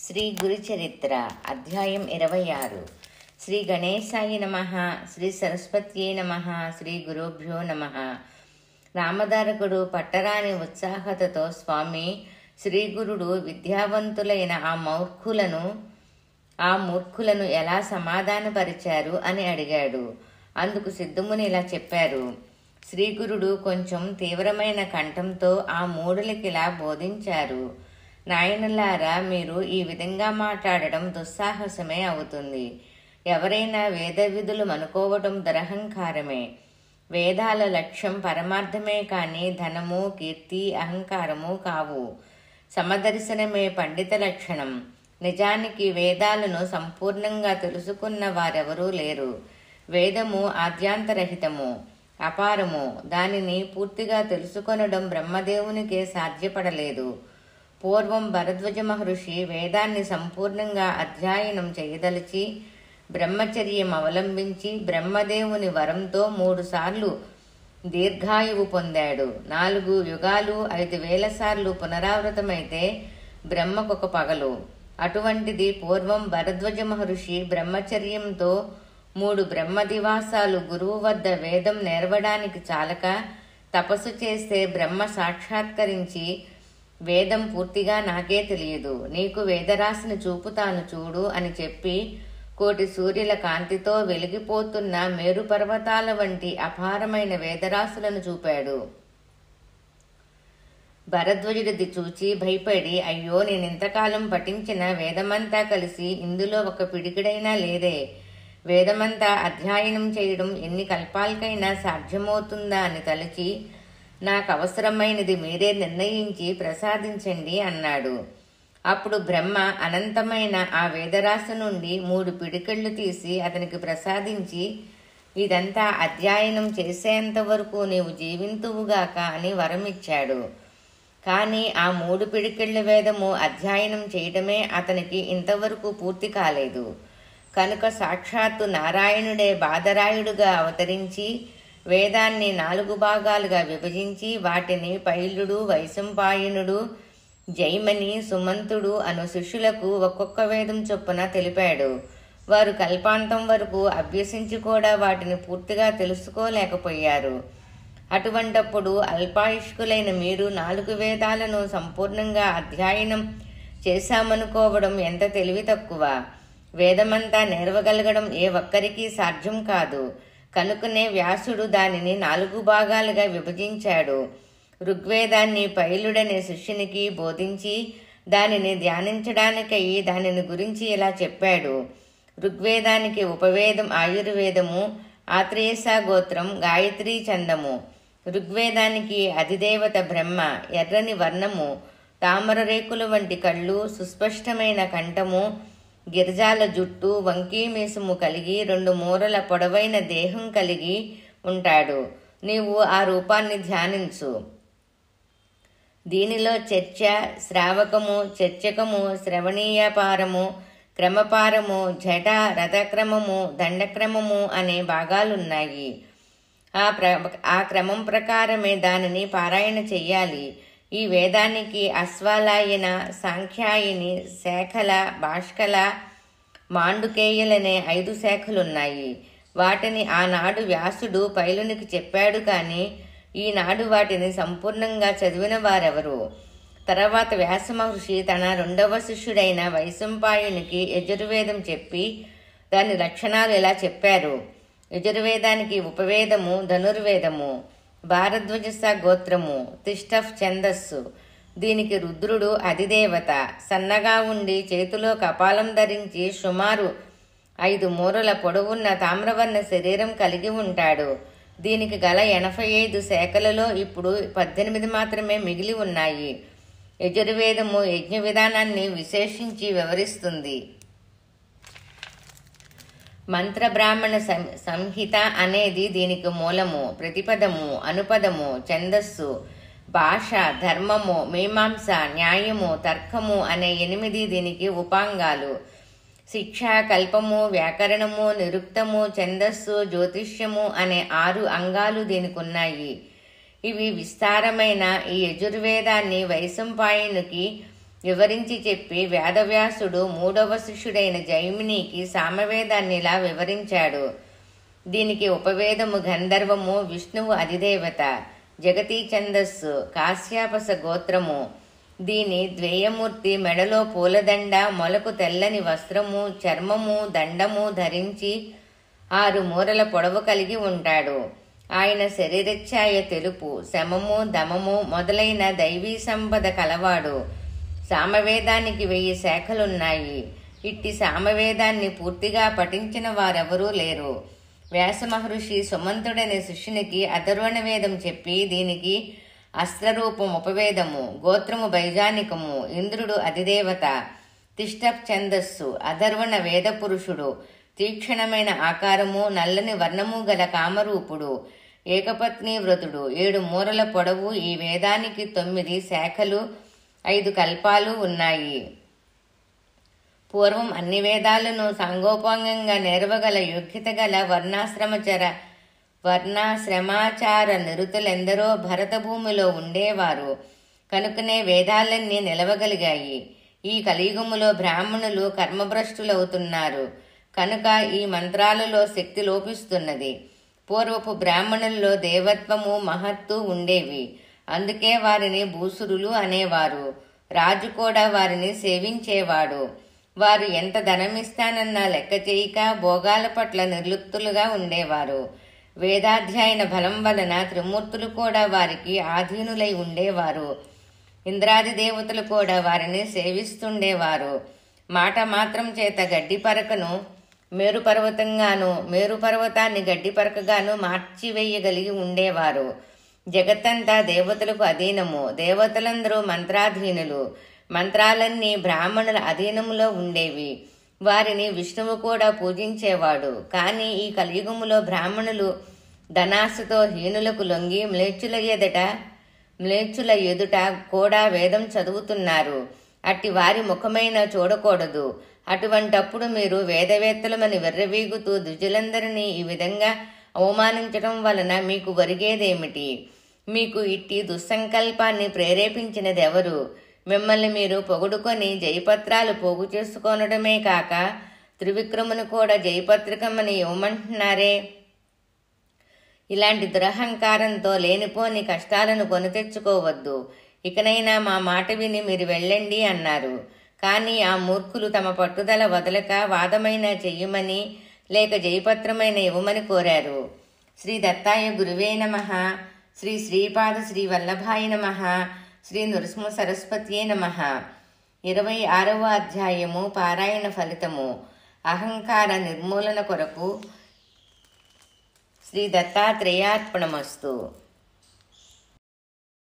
శ్రీ గురుచరిత్ర అధ్యాయం 26. శ్రీ గణేశాయ నమః. శ్రీ సరస్వత్యై నమః. శ్రీ గురుభ్యో నమః. రామధారకుడు పట్టరాని ఉత్సాహతతో, స్వామి, శ్రీగురుడు విద్యావంతులైన ఆ మూర్ఖులను ఎలా సమాధానపరిచారు అని అడిగాడు. అందుకు సిద్ధముని ఇలా చెప్పారు. శ్రీగురుడు కొంచెం తీవ్రమైన కంఠంతో ఆ మూఢులకిలా బోధించారు. నాయనలారా, మీరు ఈ విధంగా మాట్లాడడం దుస్సాహసమే అవుతుంది. ఎవరైనా వేద విధులు అనుకోవటం దురహంకారమే. వేదాల లక్ష్యం పరమార్థమే కాని ధనము, కీర్తి, అహంకారము కావు. సమదర్శనమే పండిత లక్షణం. నిజానికి వేదాలను సంపూర్ణంగా తెలుసుకున్న వారెవరూ లేరు. వేదము ఆద్యాంతరహితము, అపారము. దానిని పూర్తిగా తెలుసుకొనడం బ్రహ్మదేవునికే సాధ్యపడలేదు. పూర్వం భరద్వాజ మహర్షి వేదాన్ని సంపూర్ణంగా అధ్యయనం చేయదలిచి బ్రహ్మచర్యం అవలంబించి బ్రహ్మదేవుని వరంతో 3 సార్లు దీర్ఘాయువు పొందాడు. 4 యుగాలు 5,000 సార్లు పునరావృతమైతే బ్రహ్మకొక పగలు. అటువంటిది పూర్వం భరద్వాజ మహర్షి బ్రహ్మచర్యంతో 3 బ్రహ్మదివాసాలు గురువు వద్ద వేదం నేర్వడానికి చాలక తపస్సు చేస్తే బ్రహ్మ సాక్షాత్కరించి, వేదం పూర్తిగా నాకే తెలియదు, నీకు వేదరాశిని చూపుతాను చూడు అని చెప్పి 1,000,000 సూర్యుల కాంతితో వెలిగిపోతున్న మేరు పర్వతాల వంటి అపారమైన వేదరాశులను చూపాడు. భరద్వాజుడిది చూచి భయపడి, అయ్యో, నేనింతకాలం పఠించిన వేదమంతా కలిసి ఇందులో ఒక పిడికిడైనా లేదే. వేదమంతా అధ్యయనం చేయడం ఎన్ని కల్పాలకైనా సాధ్యమవుతుందా అని తలచి, నాకు అవసరమైనది మీరే నిర్ణయించి ప్రసాదించండి అన్నాడు. అప్పుడు బ్రహ్మ అనంతమైన ఆ వేదరాశి నుండి 3 పిడికిళ్లు తీసి అతనికి ప్రసాదించి, ఇదంతా అధ్యయనం చేసేంత వరకు నీవు జీవింతువుగాక అని వరమిచ్చాడు. కానీ ఆ 3 పిడికిళ్ల వేదము అధ్యయనం చేయడమే అతనికి ఇంతవరకు పూర్తి కాలేదు. కనుక సాక్షాత్తు నారాయణుడే బాదరాయుడుగా అవతరించి వేదాన్ని 4 భాగాలుగా విభజించి వాటిని పైలుడు, వైశంపాయనుడు, జైమని, సుమంతుడు అను శిష్యులకు ఒక్కొక్క వేదం చొప్పున తెలిపాడు. వారు కల్పాంతం వరకు అభ్యసించి కూడా వాటిని పూర్తిగా తెలుసుకోలేకపోయారు. అటువంటప్పుడు అల్పాయుష్కులైన మీరు 4 వేదాలను సంపూర్ణంగా అధ్యయనం చేశామనుకోవడం ఎంత తెలివి తక్కువ. వేదమంతా నేర్వగలగడం ఏ ఒక్కరికీ సాధ్యం కాదు. కనుకనే వ్యాసుడు దానిని 4 భాగాలుగా విభజించాడు. ఋగ్వేదాన్ని పైలుడనే శిష్యునికి బోధించి దానిని ధ్యానించడానికై దానిని గురించి ఇలా చెప్పాడు. ఋగ్వేదానికి ఉపవేదం ఆయుర్వేదము, ఆత్రేయస గోత్రం, గాయత్రీ ఛందము. ఋగ్వేదానికి అధిదేవత బ్రహ్మ, ఎర్రని వర్ణము, తామర రేకుల వంటి కళ్ళు, సుస్పష్టమైన కంఠము, గిరిజాల జుట్టు, వంకీ మీసము కలిగి 2 మూరల పొడవైన దేహం కలిగి ఉంటాడు. నీవు ఆ రూపాన్ని ధ్యానించు. దీనిలో చర్చ, శ్రావకము, చర్చకము, శ్రవణీయపారము, క్రమపారము, జట, రథక్రమము, దండక్రమము అనే భాగాలున్నాయి. ఆ క్రమం ప్రకారమే దానిని పారాయణ చెయ్యాలి. ఈ వేదానికి అశ్వాలాయన, సాంఖ్యాయని, శేఖల, భాష్కల, మాండుకేయులనే 5 శాఖలున్నాయి. వాటిని ఆనాడు వ్యాసుడు పైలునికి చెప్పాడు. కానీ ఈనాడు వాటిని సంపూర్ణంగా చదివిన వారెవరు? తర్వాత వ్యాస మహర్షి తన 2వ శిష్యుడైన వైశంపాయునికి యజుర్వేదం చెప్పి దాని లక్షణాలు ఇలా చెప్పారు. యజుర్వేదానికి ఉపవేదము, ధనుర్వేదము, భారద్వాజ గోత్రము, తిష్టఫ్ ఛందస్సు. దీనికి రుద్రుడు అధిదేవత. సన్నగా ఉండి చేతిలో కపాలం ధరించి సుమారు 5 మూరల పొడవున్న తామ్రవర్ణ శరీరం కలిగి ఉంటాడు. దీనికి గల 85 శాఖలలో ఇప్పుడు 18 మాత్రమే మిగిలి ఉన్నాయి. యజుర్వేదము యజ్ఞ విధానాన్ని విశేషించి వివరిస్తుంది. మంత్ర బ్రాహ్మణ సంహిత అనేది దీనికి మూలము. ప్రతిపదము, అనుపదము, ఛందస్సు, భాష, ధర్మము, మీమాంస, న్యాయము, తర్కము అనే 8 దీనికి ఉపాంగాలు. శిక్ష, కల్పము, వ్యాకరణము, నిరుక్తము, ఛందస్సు, జ్యోతిష్యము అనే 6 అంగాలు దీనికి ఉన్నాయి. ఇవి విస్తారమైన ఈ యజుర్వేదాన్ని వైశంపాయనుకి వివరించి చెప్పి వేదవ్యాసుడు మూడవ శిష్యుడైన జైమినికి సామవేదాన్ని ఇలా వివరించాడు. దీనికి ఉపవేదము గంధర్వము, విష్ణువు అధిదేవత, జగతీ ఛందస్సు, కాశ్యాపస గోత్రము. దీని ద్వేయమూర్తి మెడలో పూలదండ, మొలకు తెల్లని వస్త్రము, చర్మము, దండము ధరించి 6 మూరల పొడవు కలిగి ఉంటాడు. ఆయన శరీరఛాయ తెలుపు, శమము, దమము మొదలైన దైవీ సంపద కలవాడు. సామవేదానికి 1000 శాఖలున్నాయి. ఇట్టి సామవేదాన్ని పూర్తిగా పఠించిన వారెవరూ లేరు. వ్యాస మహర్షి సుమంతుడనే శిష్యునికి అథర్వణ వేదం చెప్పి దీనికి అస్త్రరూపం ఉపవేదము, గోత్రము బైజానికము, ఇంద్రుడు అధిదేవత, తిష్ట ఛందస్సు, అథర్వణ వేద పురుషుడు, తీక్షణమైన ఆకారము, నల్లని వర్ణము గల కామరూపుడు, ఏకపత్ని వ్రతుడు, 7 మూరల పొడవు. ఈ వేదానికి 9 శాఖలు, 5 కల్పాలు ఉన్నాయి. పూర్వం అన్ని వేదాలను సాంగోపాంగంగా నేర్వగల యోగ్యత గల వర్ణాశ్రమాచార నిరుతులెందరో భరత భూమిలో ఉండేవారు. కనుకనే వేదాలన్నీ నిలవగలిగాయి. ఈ కలియుగములో బ్రాహ్మణులు కర్మభ్రష్టులవుతున్నారు కనుక ఈ మంత్రాలలో శక్తి లోపిస్తున్నది. పూర్వపు బ్రాహ్మణుల్లో దేవత్వము, మహత్తు ఉండేవి. అందుకే వారిని భూసురులు అనేవారు. రాజు కూడా వారిని సేవించేవాడు. వారు ఎంత ధనమిస్తానన్నా లెక్క చేయక భోగాల పట్ల నిర్లిప్తులుగా ఉండేవారు. వేదాధ్యయన బలం వలన త్రిమూర్తులు కూడా వారికి ఆధీనులై ఉండేవారు. ఇంద్రాది దేవతలు కూడా వారిని సేవిస్తుండేవారు. మాట మాత్రం చేత గడ్డి పరకను మేరు పర్వతంగాను, మేరు పర్వతాన్ని గడ్డి పరకగాను మార్చివేయగలిగి ఉండేవారు. జగత్తంతా దేవతలకు అధీనము. దేవతలందరూ మంత్రాధీనులు. మంత్రాలన్నీ బ్రాహ్మణుల అధీనములో ఉండేవి. వారిని విష్ణువు కూడా పూజించేవాడు. కానీ ఈ కలియుగములో బ్రాహ్మణులు ధనాశతో హీనులకు లొంగి మ్లేచ్చుల ఎదుట కూడా వేదం చదువుతున్నారు. అట్టి వారి ముఖమైన చూడకూడదు. అటువంటప్పుడు మీరు వేదవేత్తలమని వెర్రవీగుతూ ద్విజులందరినీ ఈ విధంగా అవమానించడం వలన మీకు ఒరిగేదేమిటి? మీకు ఇట్టి దుస్సంకల్పాన్ని ప్రేరేపించినదెవరు? మిమ్మల్ని మీరు పొగుడుకొని జయపత్రాలు పోగు చేసుకోనడమే కాక త్రివిక్రమును కూడా జయపత్రికమని ఇవ్వమంటున్నారే. ఇలాంటి దురహంకారంతో లేనిపోని కష్టాలను కొని తెచ్చుకోవద్దు. ఇకనైనా మా మాట విని మీరు వెళ్ళండి అన్నారు. కానీ ఆ మూర్ఖులు తమ పట్టుదల వదలక వాదమైనా చెయ్యమని లేక జయపత్రమైన ఇవ్వమని కోరారు. శ్రీ దత్తాయ గురువే నమః. శ్రీ శ్రీపాద శ్రీ వల్లభాయ నమః. శ్రీ నృసింహ సరస్వతియే నమః. 26వ అధ్యాయము పారాయణ ఫలితము. అహంకార నిర్మూలన కొరకు శ్రీ దత్తాత్రేయార్పణమస్తు.